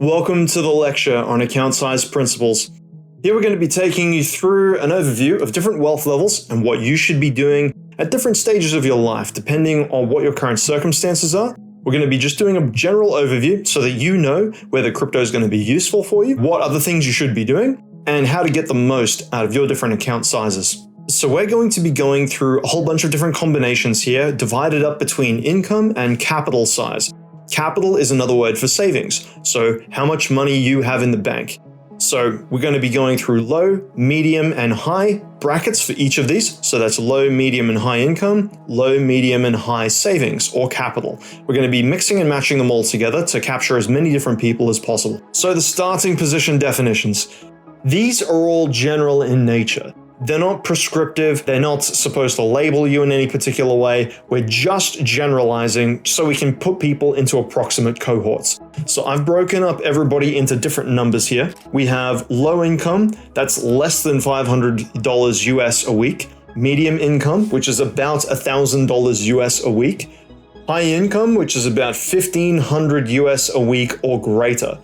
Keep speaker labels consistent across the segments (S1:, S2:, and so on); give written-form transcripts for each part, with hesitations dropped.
S1: Welcome to the lecture on account size principles. Here we're going to be taking you through an overview of different wealth levels and what you should be doing at different stages of your life, depending on what your current circumstances are. We're going to be just doing a general overview so that you know whether crypto is going to be useful for you, what other things you should be doing, and how to get the most out of your different account sizes. So we're going to be going through a whole bunch of different combinations here, divided up between income and capital size. Capital is another word for savings, so how much money you have in the bank. So we're going to be going through low, medium, and high brackets for each of these. So that's low, medium, and high income, low, medium, and high savings or capital. We're going to be mixing and matching them all together to capture as many different people as possible. So the starting position definitions. These are all general in nature. They're not prescriptive, they're not supposed to label you in any particular way. We're just generalizing so we can put people into approximate cohorts. So I've broken up everybody into different numbers here. We have low income, that's less than $500 US a week. Medium income, which is about $1,000 US a week. High income, which is about $1,500 US a week or greater.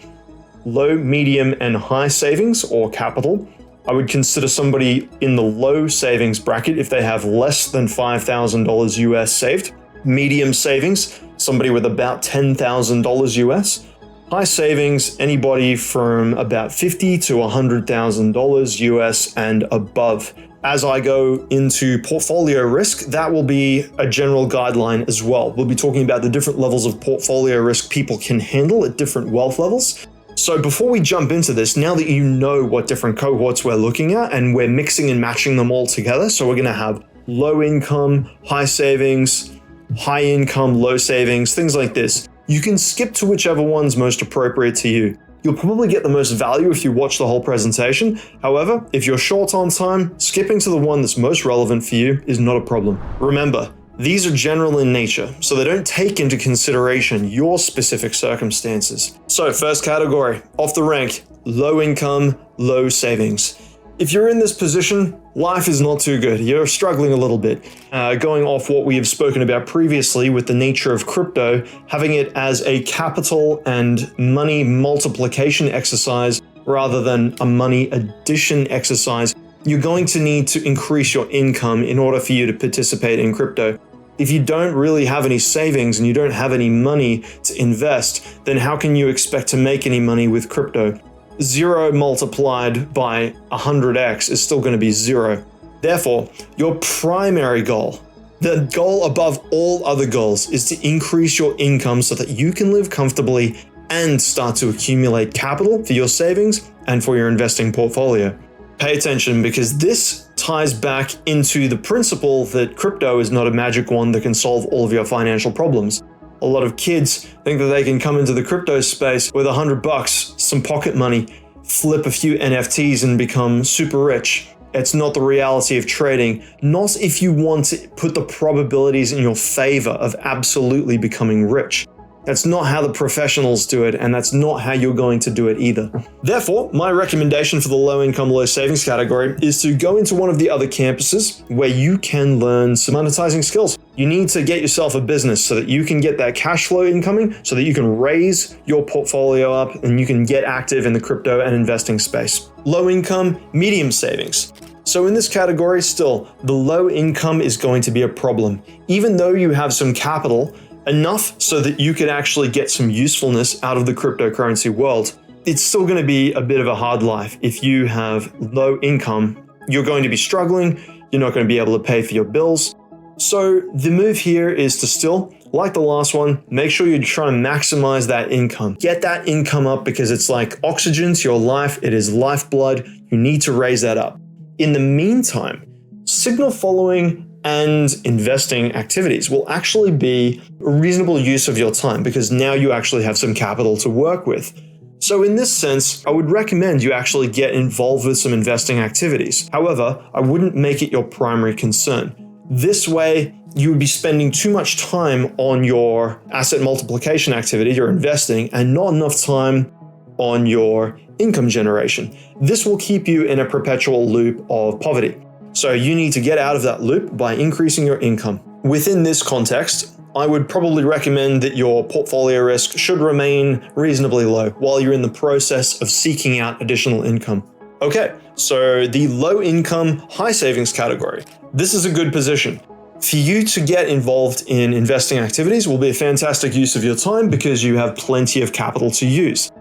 S1: Low, medium, and high savings or capital. I would consider somebody in the low savings bracket if they have less than $5,000 US saved. Medium savings, somebody with about $10,000 US. High savings, anybody from about $50,000 to $100,000 US and above. As I go into portfolio risk, that will be a general guideline as well. We'll be talking about the different levels of portfolio risk people can handle at different wealth levels. So before we jump into this, now that you know what different cohorts we're looking at and we're mixing and matching them all together, so we're going to have low income, high savings, high income, low savings, things like this. You can skip to whichever one's most appropriate to you. You'll probably get the most value if you watch the whole presentation. However, if you're short on time, skipping to the one that's most relevant for you is not a problem. Remember, these are general in nature, so they don't take into consideration your specific circumstances. So first category, off the rank, low income, low savings. If you're in this position, life is not too good. You're struggling a little bit. Going off what we have spoken about previously with the nature of crypto, having it as a capital and money multiplication exercise rather than a money addition exercise, you're going to need to increase your income in order for you to participate in crypto. If you don't really have any savings and you don't have any money to invest, then how can you expect to make any money with crypto? 0 multiplied by 100x is still going to be 0. Therefore, your primary goal, the goal above all other goals, is to increase your income so that you can live comfortably and start to accumulate capital for your savings and for your investing portfolio. Pay attention, because this ties back into the principle that crypto is not a magic wand that can solve all of your financial problems. A lot of kids think that they can come into the crypto space with $100, some pocket money, flip a few NFTs and become super rich. It's not the reality of trading. Not if you want to put the probabilities in your favor of absolutely becoming rich. That's not how the professionals do it, and that's not how you're going to do it either. Therefore, my recommendation for the low income, low savings category is to go into one of the other campuses where you can learn some monetizing skills. You need to get yourself a business so that you can get that cash flow incoming, so that you can raise your portfolio up and you can get active in the crypto and investing space. Low income, medium savings. So in this category still, the low income is going to be a problem. Even though you have some capital, enough so that you could actually get some usefulness out of the cryptocurrency world, it's still going to be a bit of a hard life. If you have low income, you're going to be struggling, you're not going to be able to pay for your bills. So the move here is to still, like the last one, make sure you're trying to maximize that income. Get that income up, because it's like oxygen to your life, it is lifeblood, you need to raise that up. In the meantime, signal following and investing activities will actually be a reasonable use of your time, because now you actually have some capital to work with. So in this sense, I would recommend you actually get involved with some investing activities. However, I wouldn't make it your primary concern. This way, you would be spending too much time on your asset multiplication activity, your investing, and not enough time on your income generation. This will keep you in a perpetual loop of poverty. So you need to get out of that loop by increasing your income. Within this context, I would probably recommend that your portfolio risk should remain reasonably low while you're in the process of seeking out additional income. Okay, so the low income, high savings category. This is a good position. For you to get involved in investing activities will be a fantastic use of your time because you have plenty of capital to use.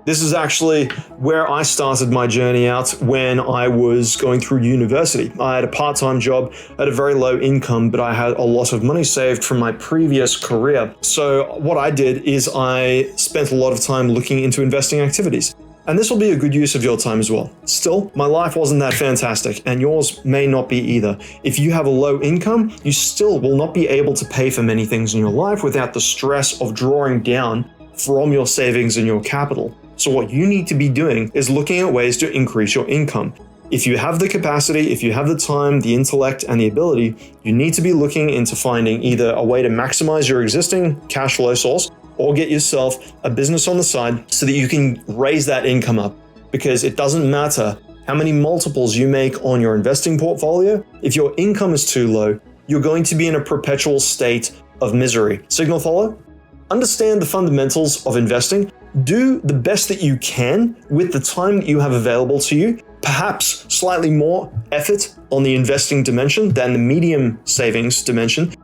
S1: This is actually where I started my journey out when I was going through university. I had a part-time job at a very low income, but I had a lot of money saved from my previous career. So what I did is I spent a lot of time looking into investing activities. And this will be a good use of your time as well. Still, my life wasn't that fantastic, and yours may not be either. If you have a low income, you still will not be able to pay for many things in your life without the stress of drawing down from your savings and your capital. So what you need to be doing is looking at ways to increase your income. If you have the capacity, if you have the time, the intellect, and the ability, you need to be looking into finding either a way to maximize your existing cash flow source or get yourself a business on the side so that you can raise that income up. Because it doesn't matter how many multiples you make on your investing portfolio, if your income is too low, you're going to be in a perpetual state of misery. Signal follow? Understand the fundamentals of investing. Do the best that you can with the time that you have available to you. Perhaps slightly more effort on the investing dimension than the medium savings dimension,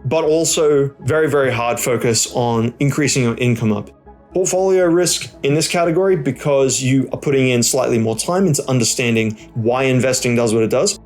S1: but also very, very hard focus on increasing your income up. Portfolio risk in this category, because you are putting in slightly more time into understanding why investing does what it does.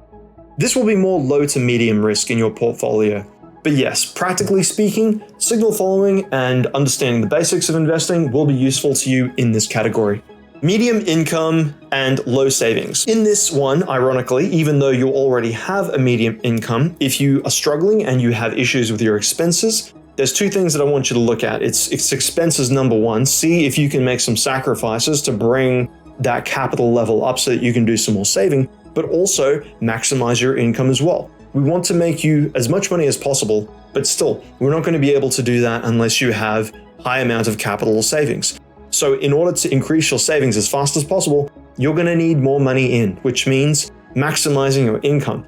S1: This will be more low to medium risk in your portfolio. But yes, practically speaking, signal following and understanding the basics of investing will be useful to you in this category. Medium income and low savings. In this one, ironically, even though you already have a medium income, if you are struggling and you have issues with your expenses, there's two things that I want you to look at. It's expenses number one. See if you can make some sacrifices to bring that capital level up so that you can do some more saving, but also maximize your income as well. We want to make you as much money as possible, but still, we're not going to be able to do that unless you have high amount of capital or savings. So in order to increase your savings as fast as possible, you're going to need more money in, which means maximizing your income.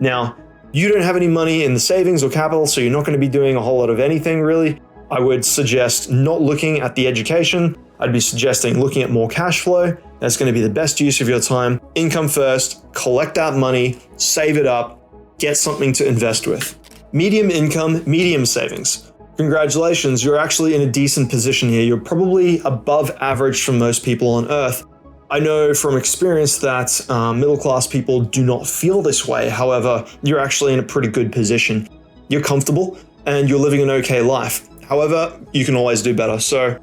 S1: Now, you don't have any money in the savings or capital, so you're not going to be doing a whole lot of anything really. I would suggest not looking at the education. I'd be suggesting looking at more cash flow. That's going to be the best use of your time. Income first, collect that money, save it up, get something to invest with. Medium income, medium savings. Congratulations, you're actually in a decent position here. You're probably above average from most people on Earth. I know from experience that middle-class people do not feel this way. However, you're actually in a pretty good position. You're comfortable and you're living an okay life. However, you can always do better. So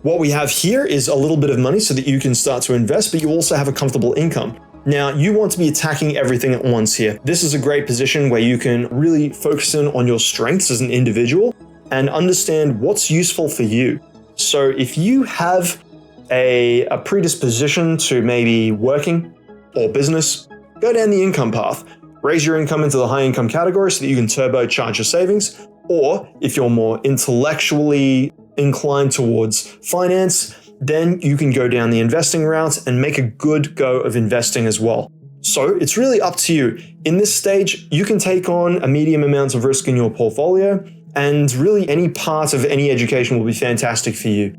S1: what we have here is a little bit of money so that you can start to invest, but you also have a comfortable income. Now, you want to be attacking everything at once here. This is a great position where you can really focus in on your strengths as an individual and understand what's useful for you. So if you have a predisposition to maybe working or business, go down the income path. Raise your income into the high income category so that you can turbocharge your savings. Or if you're more intellectually inclined towards finance, then you can go down the investing route and make a good go of investing as well. So it's really up to you. In this stage, you can take on a medium amount of risk in your portfolio, and really any part of any education will be fantastic for you.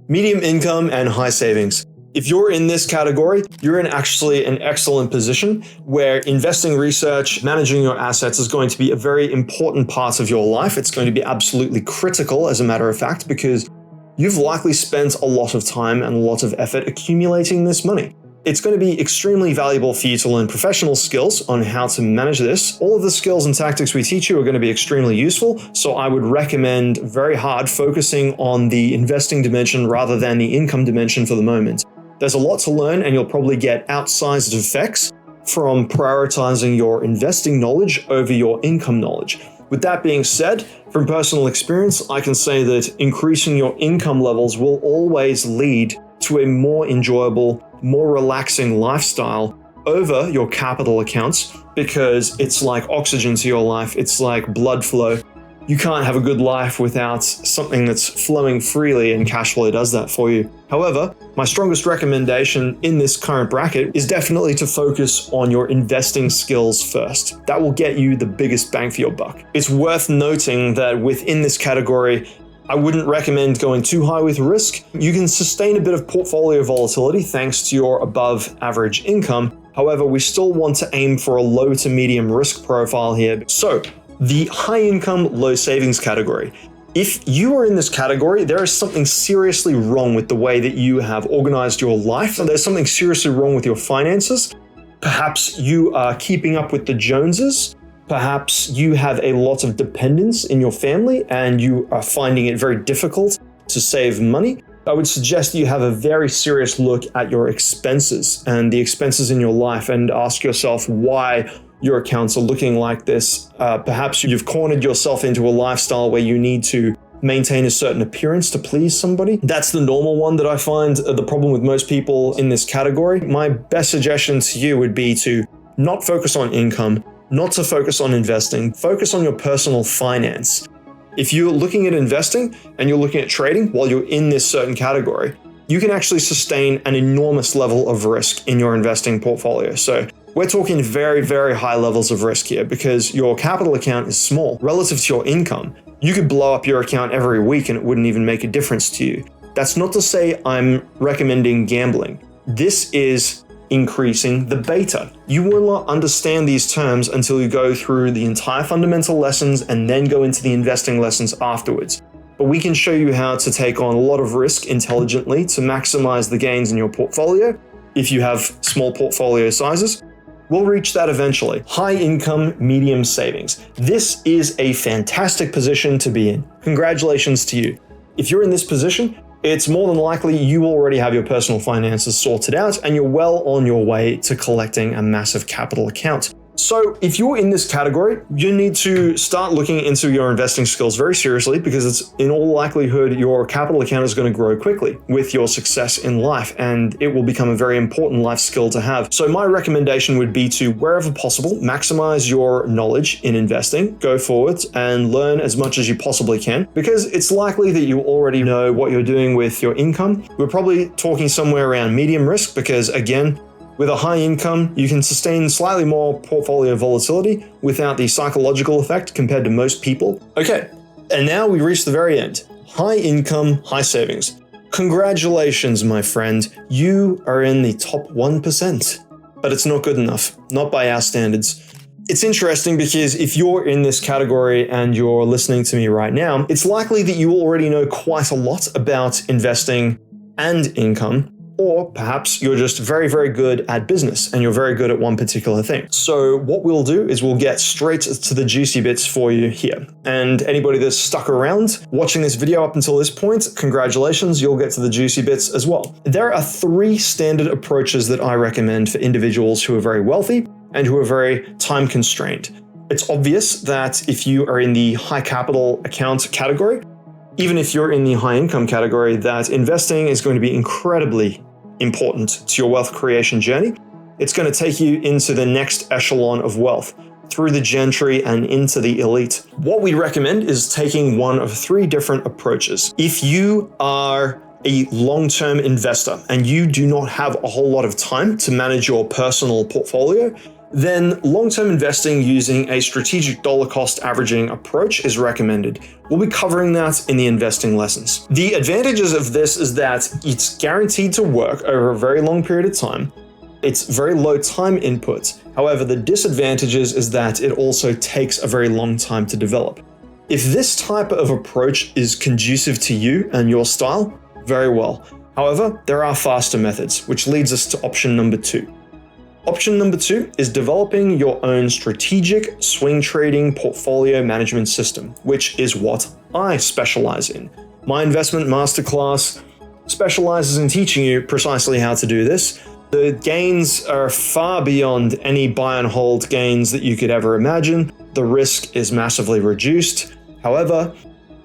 S1: Medium income and high savings. If you're in this category, you're in actually an excellent position where investing research, managing your assets is going to be a very important part of your life. It's going to be absolutely critical, as a matter of fact, because you've likely spent a lot of time and a lot of effort accumulating this money. It's going to be extremely valuable for you to learn professional skills on how to manage this. All of the skills and tactics we teach you are going to be extremely useful, so I would recommend very hard focusing on the investing dimension rather than the income dimension for the moment. There's a lot to learn, and you'll probably get outsized effects from prioritizing your investing knowledge over your income knowledge. With that being said, from personal experience, I can say that increasing your income levels will always lead to a more enjoyable, more relaxing lifestyle over your capital accounts, because it's like oxygen to your life. It's like blood flow. You can't have a good life without something that's flowing freely, and cash flow does that for you. However, my strongest recommendation in this current bracket is definitely to focus on your investing skills first. That will get you the biggest bang for your buck. It's worth noting that within this category, I wouldn't recommend going too high with risk. You can sustain a bit of portfolio volatility thanks to your above average income. However, we still want to aim for a low to medium risk profile here. So, the high income, low savings category. If you are in this category, there is something seriously wrong with the way that you have organized your life. There's something seriously wrong with your finances. Perhaps you are keeping up with the Joneses. Perhaps you have a lot of dependents in your family and you are finding it very difficult to save money. I would suggest that you have a very serious look at your expenses and the expenses in your life and ask yourself why your accounts are looking like this. Perhaps you've cornered yourself into a lifestyle where you need to maintain a certain appearance to please somebody. That's the normal one that I find the problem with most people in this category. My best suggestion to you would be to not focus on income, not to focus on investing, focus on your personal finance. If you're looking at investing and you're looking at trading while you're in this certain category, you can actually sustain an enormous level of risk in your investing portfolio. So we're talking very, very high levels of risk here because your capital account is small relative to your income. You could blow up your account every week and it wouldn't even make a difference to you. That's not to say I'm recommending gambling. This is increasing the beta. You will not understand these terms until you go through the entire fundamental lessons and then go into the investing lessons afterwards. But we can show you how to take on a lot of risk intelligently to maximize the gains in your portfolio. If you have small portfolio sizes, we'll reach that eventually. High income, medium savings. This is a fantastic position to be in. Congratulations to you. If you're in this position, it's more than likely you already have your personal finances sorted out and you're well on your way to collecting a massive capital account. So if you're in this category, you need to start looking into your investing skills very seriously because it's in all likelihood your capital account is going to grow quickly with your success in life and it will become a very important life skill to have. So my recommendation would be to, wherever possible, maximize your knowledge in investing, go forward and learn as much as you possibly can because it's likely that you already know what you're doing with your income. We're probably talking somewhere around medium risk because, again, with a high income, you can sustain slightly more portfolio volatility without the psychological effect compared to most people. Okay, and now we reach the very end. High income, high savings. Congratulations, my friend. You are in the top 1%, but it's not good enough, not by our standards. It's interesting because if you're in this category and you're listening to me right now, it's likely that you already know quite a lot about investing and income. Or perhaps you're just very, very good at business and you're very good at one particular thing. So what we'll do is we'll get straight to the juicy bits for you here. And anybody that's stuck around watching this video up until this point, congratulations, you'll get to the juicy bits as well. There are 3 standard approaches that I recommend for individuals who are very wealthy and who are very time constrained. It's obvious that if you are in the high capital account category, even if you're in the high income category, that investing is going to be incredibly important to your wealth creation journey. It's going to take you into the next echelon of wealth, through the gentry and into the elite. What we recommend is taking one of 3 different approaches. If you are a long-term investor and you do not have a whole lot of time to manage your personal portfolio, then long-term investing using a strategic dollar cost averaging approach is recommended. We'll be covering that in the investing lessons. The advantages of this is that it's guaranteed to work over a very long period of time. It's very low time input. However, the disadvantages is that it also takes a very long time to develop. If this type of approach is conducive to you and your style, very well. However, there are faster methods, which leads us to option number 2. Option number 2 is developing your own strategic swing trading portfolio management system, which is what I specialize in. My investment masterclass specializes in teaching you precisely how to do this. The gains are far beyond any buy and hold gains that you could ever imagine. The risk is massively reduced. However,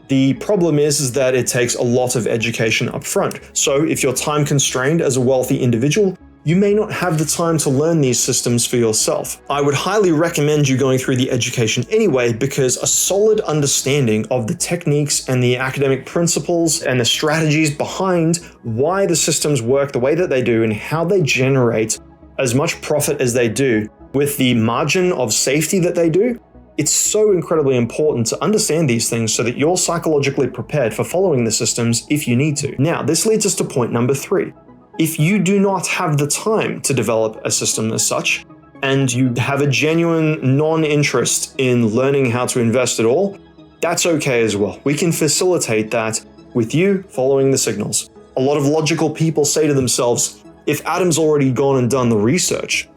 S1: the problem is that it takes a lot of education up front. So if you're time constrained as a wealthy individual, you may not have the time to learn these systems for yourself. I would highly recommend you going through the education anyway, because a solid understanding of the techniques and the academic principles and the strategies behind why the systems work the way that they do and how they generate as much profit as they do with the margin of safety that they do, it's so incredibly important to understand these things so that you're psychologically prepared for following the systems if you need to. Now, this leads us to point number 3. If you do not have the time to develop a system as such, and you have a genuine non-interest in learning how to invest at all, that's okay as well. We can facilitate that with you following the signals. A lot of logical people say to themselves, if Adam's already gone and done the research,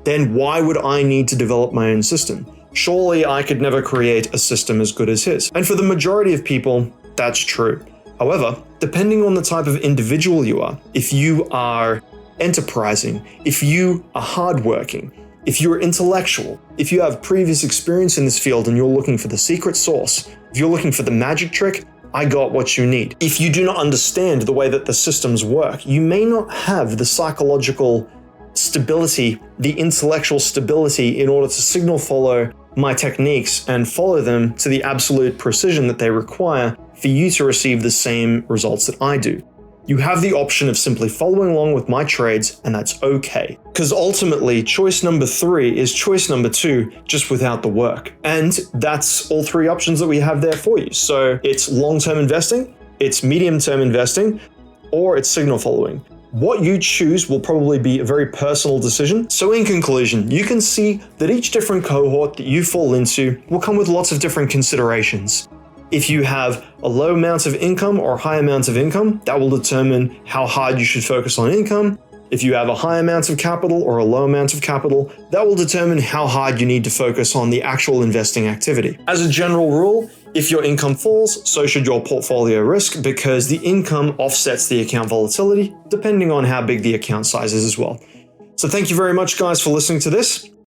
S1: then why would I need to develop my own system? Surely I could never create a system as good as his. And for the majority of people, that's true. However, depending on the type of individual you are, if you are enterprising, if you are hardworking, if you're intellectual, if you have previous experience in this field and you're looking for the secret sauce, if you're looking for the magic trick, I got what you need. If you do not understand the way that the systems work, you may not have the psychological stability, the intellectual stability in order to signal follow my techniques and follow them to the absolute precision that they require for you to receive the same results that I do. You have the option of simply following along with my trades, and that's okay. Because ultimately, choice number 3 is choice number 2, just without the work. And that's all 3 options that we have there for you. So it's long-term investing, it's medium-term investing, or it's signal following. What you choose will probably be a very personal decision. So in conclusion, you can see that each different cohort that you fall into will come with lots of different considerations. If you have a low amount of income or high amounts of income, that will determine how hard you should focus on income. If you have a high amount of capital or a low amount of capital, that will determine how hard you need to focus on the actual investing activity. As a general rule, if your income falls, so should your portfolio risk, because the income offsets the account volatility, depending on how big the account size is as well. So thank you very much, guys, for listening to this.